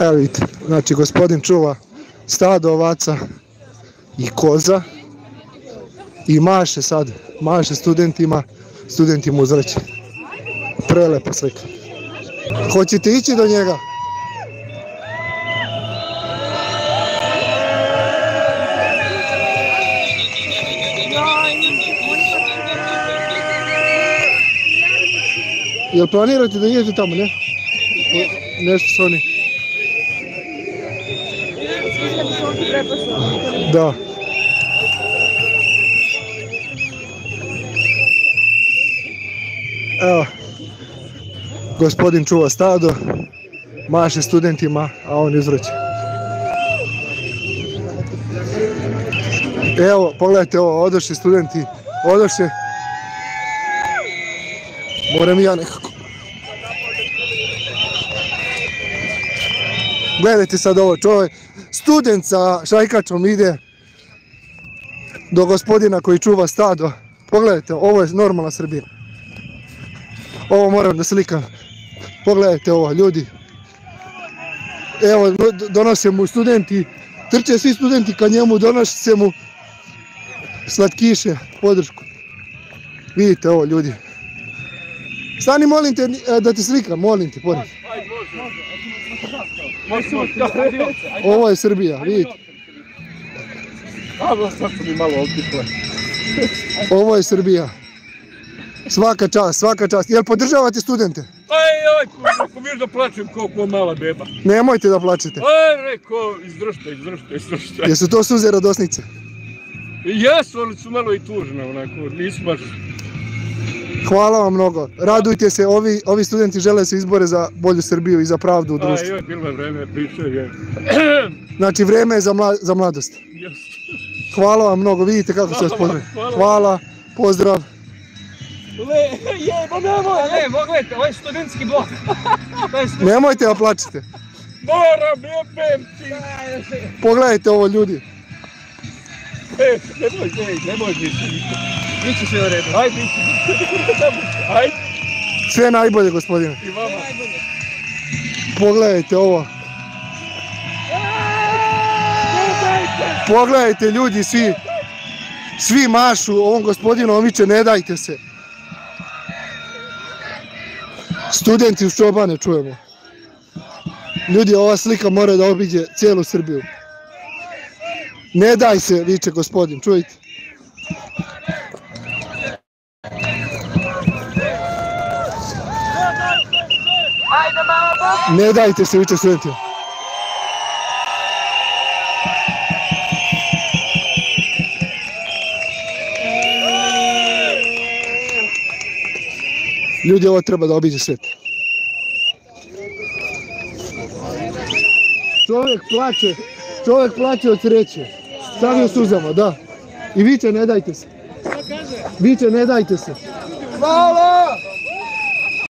Evo vidite, znači gospodin čuva stado ovaca i koza i maše sad, maše studentima uzvraća. Prelepa slika. Hoćete ići do njega? Jel planirate da idete tamo, ne? Nešto s oni. Da. Evo, gospodin čuva stado, maše studentima, a on izvraća. Evo, pogledajte ovo, odošli studenti, odošli. Moram i ja nekako. Gledajte sad ovo, čovjek, student sa šajkačom ide do gospodina koji čuva stado. Pogledajte, ovo je normalna Srbija. Ovo moram da slikam. Pogledajte ovo, ljudi. Evo, donose mu studenti, trče svi studenti ka njemu, donose mu slatkiše, podršku. Vidite ovo, ljudi. Stani, molim te da te slikam, molim te, pored. Ovo je Srbija, vidite. Ovo je Srbija. Svaka čast, svaka čast. Jel podržavate studente? Aj, ako viš da plačem kao mala beba. Nemojte da plačete. Aj, reko, izdržite. Jesu to suze radosnice? Jesu, ali su malo i tužne, onako, nisu baš... Hvala vam mnogo. Radujte se, ovi studenti žele se izbore za bolju Srbiju i za pravdu u društvu. Aj, bilo je vreme, pričao je. Znači, vreme je za mladost. Hvala vam mnogo, vidite kako se vas pozdravim. Hvala, pozdrav. Pogledajte, ovo je studentski blok. Nemojte da plačete. Moram, jebem ti. Pogledajte ovo, ljudi. Nemoj biti. Biće sve u redu. Ajde. Sve najbolje, gospodine. I vama. Pogledajte ovo. Pogledajte, ljudi, svi mašu ovom gospodinu, on viče, ne dajte se. Studenti uz čobane čujemo. Ljudi, ova slika mora da obiđe cijelu Srbiju. Ne daj se, viče gospodin, čujte. Ne dajte se, viče studenti. Ljudi, ovo treba da obiđe svet. Čovjek plače od sreće. Stavio suzama, da. I viče, ne dajte se. Viče, ne dajte se. Hvala!